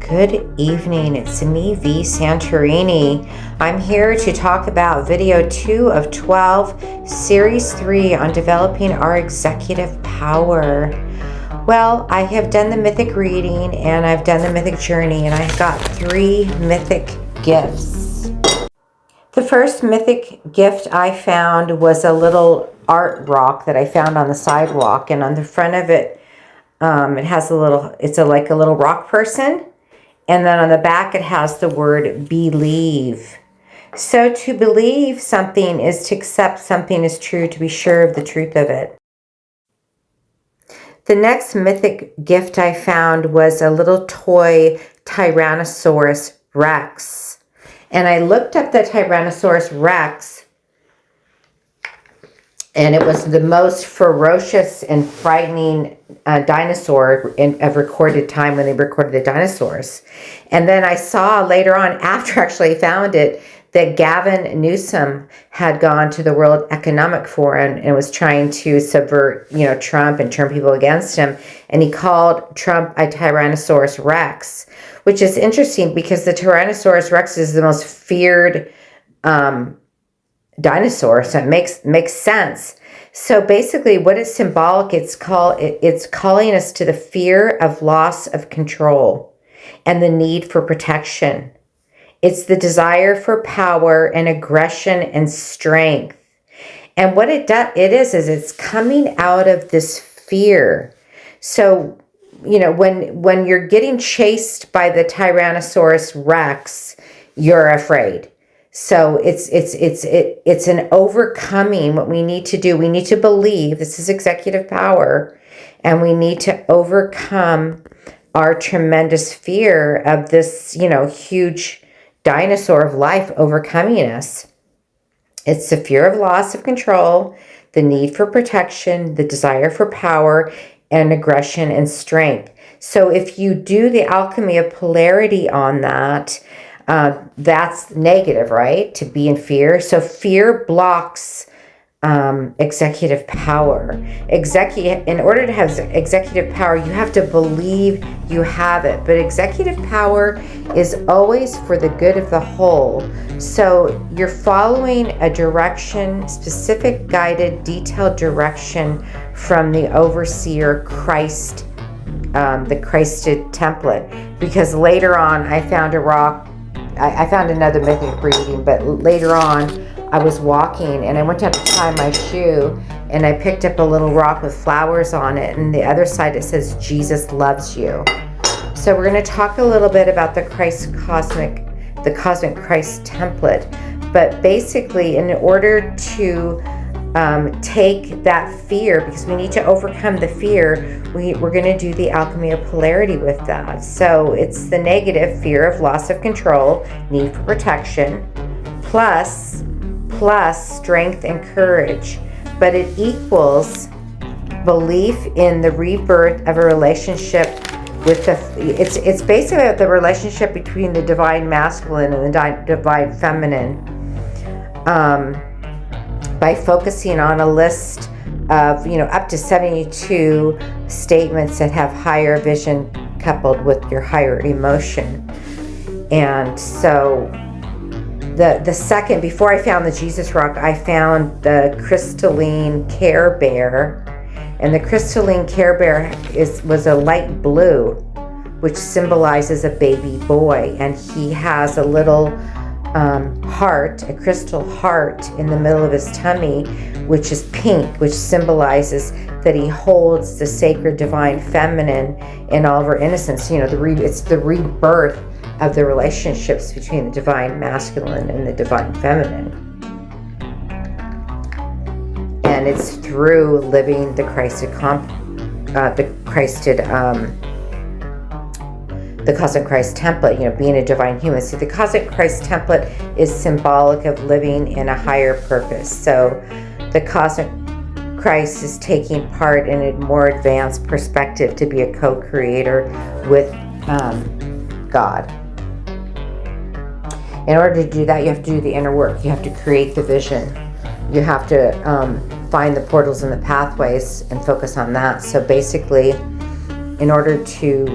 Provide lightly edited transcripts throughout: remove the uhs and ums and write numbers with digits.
Good evening, it's me, V. Santorini. I'm here to talk about video 2 of 12, series 3 on developing our executive power. Well, I have done the mythic reading and I've done the mythic journey, and I've got 3 mythic gifts. The first mythic gift I found was a little art rock that I found on the sidewalk, and on the front of it, it has like a little rock person. And then on the back, it has the word believe. So to believe something is to accept something is true, to be sure of the truth of it. The next mythic gift I found was a little toy Tyrannosaurus Rex. And I looked up the Tyrannosaurus Rex, and it was the most ferocious and frightening dinosaur of recorded time when they recorded the dinosaurs. And then I saw later on, after actually I found it, that Gavin Newsom had gone to the World Economic Forum and was trying to subvert, Trump and turn people against him. And he called Trump a Tyrannosaurus Rex, which is interesting because the Tyrannosaurus Rex is the most feared dinosaur, so it makes sense. So basically what it's symbolic, it's calling us to the fear of loss of control and the need for protection. It's the desire for power and aggression and strength. And what it is it's coming out of this fear. So, when you're getting chased by the Tyrannosaurus Rex, you're afraid. So it's an overcoming. What we need to do, we need to believe this is executive power, and we need to overcome our tremendous fear of this, huge dinosaur of life overcoming us. It's the fear of loss of control, the need for protection, the desire for power and aggression and strength. So if you do the alchemy of polarity on that, that's negative, right? To be in fear. So fear blocks executive power. In order to have executive power, you have to believe you have it. But executive power is always for the good of the whole. So you're following a direction, specific, guided, detailed direction from the overseer Christ, the Christed template. Because later on, I found a rock. I found another mythic reading, but later on I was walking and I went to tie my shoe, and I picked up a little rock with flowers on it, and the other side it says Jesus loves you. So we're going to talk a little bit about the cosmic Christ template. But basically, in order to take that fear, because we need to overcome the fear, we're going to do the alchemy of polarity with that. So it's the negative fear of loss of control, need for protection, plus strength and courage. But it equals belief in the rebirth of a relationship with it's basically the relationship between the divine masculine and the divine feminine. By focusing on a list of, up to 72 statements that have higher vision coupled with your higher emotion. And so the second, before I found the Jesus rock, I found the crystalline Care Bear. And the crystalline Care Bear was a light blue, which symbolizes a baby boy. And he has a little heart, a crystal heart in the middle of his tummy, which is pink, which symbolizes that he holds the sacred divine feminine in all of her innocence. It's the rebirth of the relationships between the divine masculine and the divine feminine. And it's through living the the cosmic Christ template, being a divine human. See, the cosmic Christ template is symbolic of living in a higher purpose. So the cosmic Christ is taking part in a more advanced perspective to be a co-creator with God. In order to do that, you have to do the inner work. You have to create the vision. You have to find the portals and the pathways and focus on that. So basically, in order to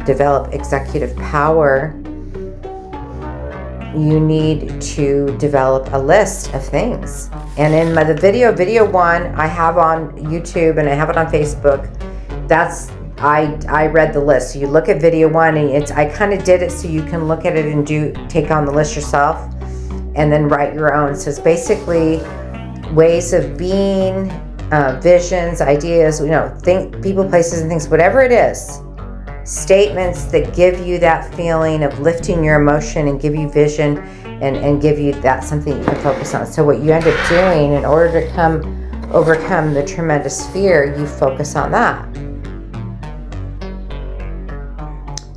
develop executive power, you need to develop a list of things. And in the video one, I have on YouTube and I have it on Facebook. I read the list. So you look at video one, and I kind of did it so you can look at it and take on the list yourself, and then write your own. So it's basically ways of being, visions, ideas, people, places, and things, whatever it is. Statements that give you that feeling of lifting your emotion and give you vision and give you that something you can focus on. So what you end up doing in order to overcome the tremendous fear, you focus on that.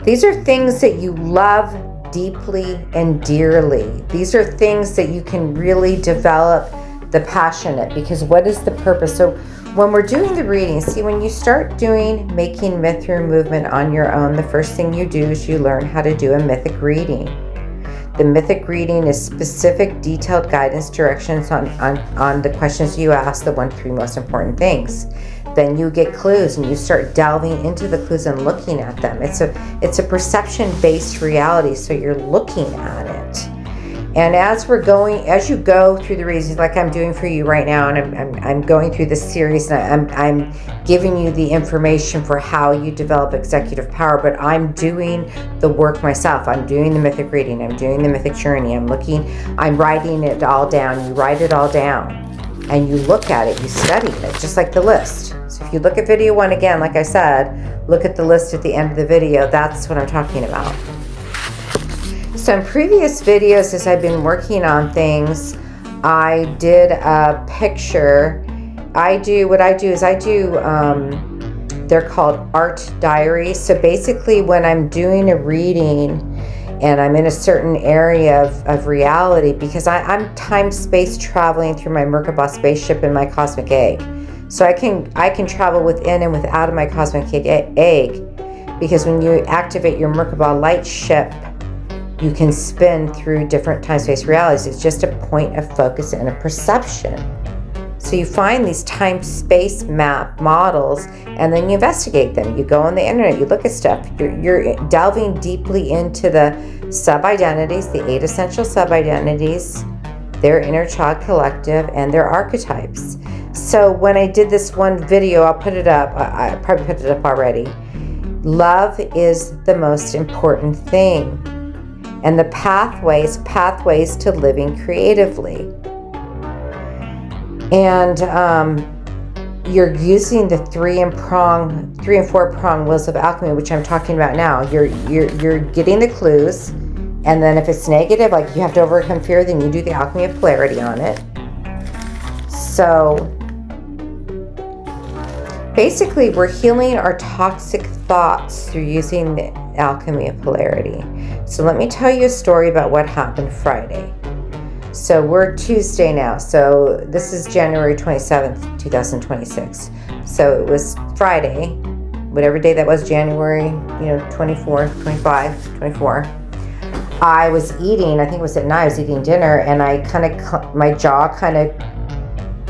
These are things that you love deeply and dearly. These are things that you can really develop the passionate, because what is the purpose? So when we're doing the reading, see, when you start making myth through movement on your own, the first thing you do is you learn how to do a mythic reading. The mythic reading is specific, detailed guidance, directions on the questions you ask, the 1 to 3 most important things. Then you get clues and you start delving into the clues and looking at them. It's a perception-based reality, so you're looking at it. And as you go through the readings, like I'm doing for you right now, and I'm going through this series, and I'm giving you the information for how you develop executive power, but I'm doing the work myself. I'm doing the mythic reading, I'm doing the mythic journey, I'm writing it all down. You write it all down, and you look at it, you study it, just like the list. So if you look at video one again, like I said, look at the list at the end of the video. That's what I'm talking about. So in previous videos, as I've been working on things, I did a picture. They're called art diaries. So basically when I'm doing a reading and I'm in a certain area of reality, because I'm time-space traveling through my Merkaba spaceship in my cosmic egg. So I can travel within and without of my cosmic egg, because when you activate your Merkaba light ship, you can spin through different time-space realities. It's just a point of focus and a perception. So you find these time-space map models, and then you investigate them. You go on the internet, you look at stuff. You're delving deeply into the sub-identities, the 8 essential sub-identities, their inner child collective, and their archetypes. So when I did this one video, I'll put it up. I probably put it up already. Love is the most important thing. And the pathways to living creatively. And you're using the 3 and 4 prong wheels of alchemy, which I'm talking about now. You're getting the clues, and then if it's negative, like you have to overcome fear, then you do the alchemy of polarity on it. So basically, we're healing our toxic thoughts through using the alchemy of polarity. So let me tell you a story about what happened Friday. So we're Tuesday now. So this is January 27th, 2026. So it was Friday, whatever day that was, January, 24, 25, 24. I was eating, I think it was at night, I was eating dinner, and my jaw kind of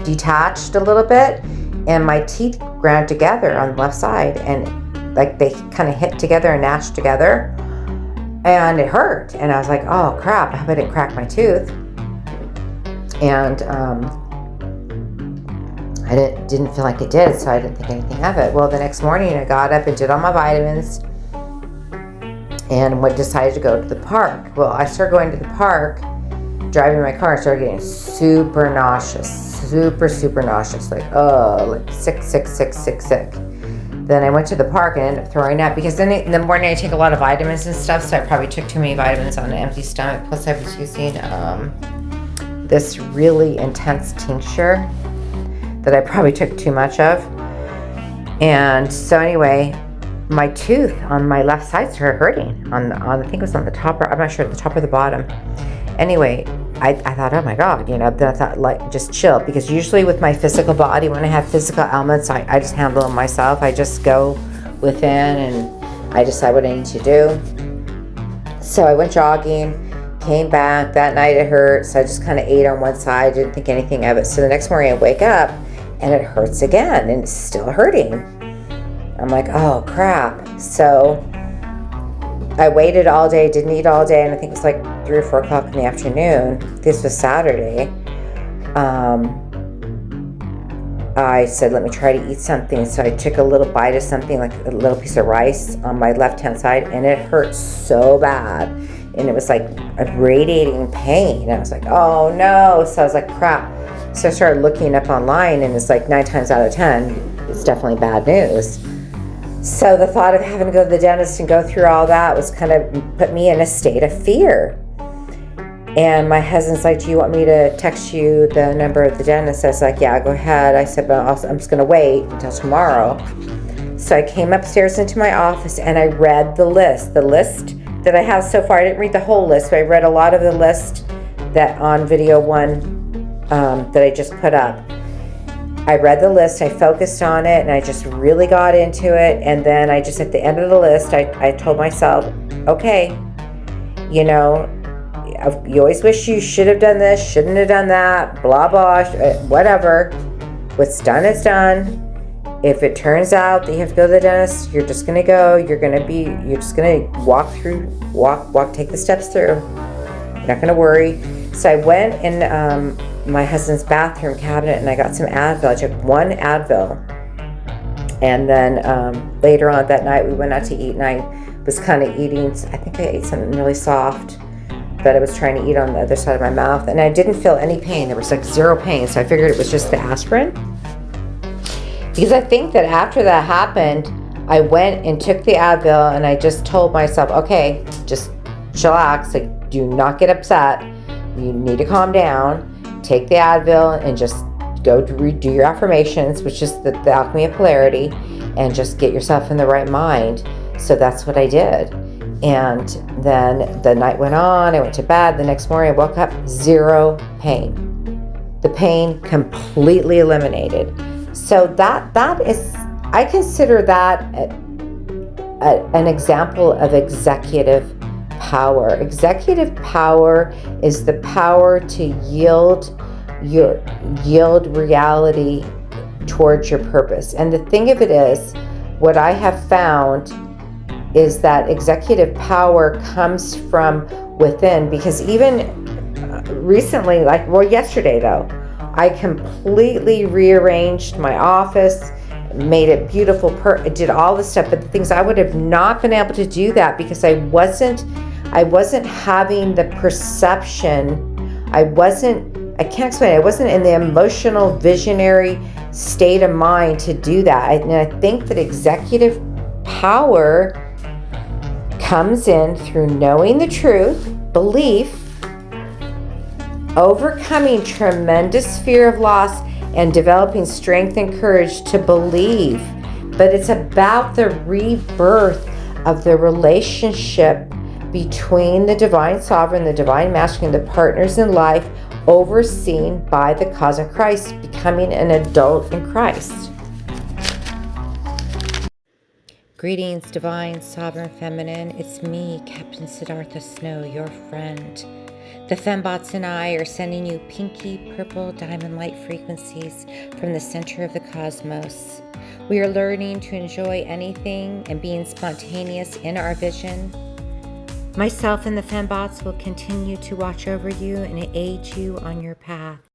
detached a little bit, and my teeth ground together on the left side, and like they kind of hit together and gnashed together, and it hurt. And I was like, oh crap, I hope I didn't crack my tooth. And I didn't feel like it did, so I didn't think anything of it. Well, the next morning I got up and did all my vitamins and decided to go to the park. Well, I started going to the park, driving my car, and started getting super nauseous, super nauseous, like sick. Then I went to the park and ended up throwing up, because then in the morning I take a lot of vitamins and stuff, so I probably took too many vitamins on an empty stomach. Plus I was using this really intense tincture that I probably took too much of. And so anyway, my tooth on my left side started hurting on I think it was on the top, or I'm not sure, the top or the bottom. Anyway, I thought, oh my God, then I thought, like, just chill, because usually with my physical body, when I have physical ailments, I just handle them myself. I just go within and I decide what I need to do. So I went jogging, came back. That night it hurt, so I just kind of ate on one side, didn't think anything of it. So the next morning I wake up and it hurts again, and it's still hurting. I'm like, oh crap. So I waited all day, didn't eat all day, and I think it was like 3 or 4 o'clock in the afternoon. This was Saturday. I said, let me try to eat something. So I took a little bite of something, like a little piece of rice on my left-hand side, and it hurt so bad. And it was like a radiating pain. And I was like, oh no. So I was like, crap. So I started looking up online, and it's like 9 times out of 10, it's definitely bad news. So the thought of having to go to the dentist and go through all that was kind of put me in a state of fear. And my husband's like, do you want me to text you the number of the dentist? I was like, yeah, go ahead. I said, but I'm just going to wait until tomorrow. So I came upstairs into my office and I read the list that I have so far. I didn't read the whole list, but I read a lot of the list that on video 1 that I just put up. I read the list, I focused on it, and I just really got into it. And then I just, at the end of the list, I told myself, okay, you know, you always wish you should have done this, shouldn't have done that, blah, blah, whatever. What's done is done. If it turns out that you have to go to the dentist, you're just going to go. You're just going to walk, take the steps through. You're not going to worry. So I went in my husband's bathroom cabinet and I got some Advil. I took 1 Advil. And then later on that night, we went out to eat, and I was kind of eating, I think I ate something really soft that I was trying to eat on the other side of my mouth, and I didn't feel any pain. There was like 0 pain, so I figured it was just the aspirin. Because I think that after that happened, I went and took the Advil, and I just told myself, okay, just chillax, like, do not get upset. You need to calm down. Take the Advil and just go to redo your affirmations, which is the alchemy of polarity, and just get yourself in the right mind. So that's what I did. And then the night went on, I went to bed. The next morning I woke up, 0 pain. The pain completely eliminated. So that is, I consider that an example of executive power. Executive power is the power to yield reality towards your purpose. And the thing of it is, what I have found is that executive power comes from within, because even recently, yesterday though, I completely rearranged my office, made it beautiful, did all this stuff, but the things I would have not been able to do that because I wasn't having the perception, I can't explain it, I wasn't in the emotional visionary state of mind to do that. And I think that executive power comes in through knowing the truth, belief, overcoming tremendous fear of loss, and developing strength and courage to believe. But it's about the rebirth of the relationship between the divine sovereign, the divine masculine, the partners in life, overseen by the cause of Christ, becoming an adult in Christ. Greetings, divine, sovereign, feminine. It's me, Captain Siddhartha Snow, your friend. The fembots and I are sending you pinky, purple, diamond light frequencies from the center of the cosmos. We are learning to enjoy anything and being spontaneous in our vision. Myself and the fembots will continue to watch over you and aid you on your path.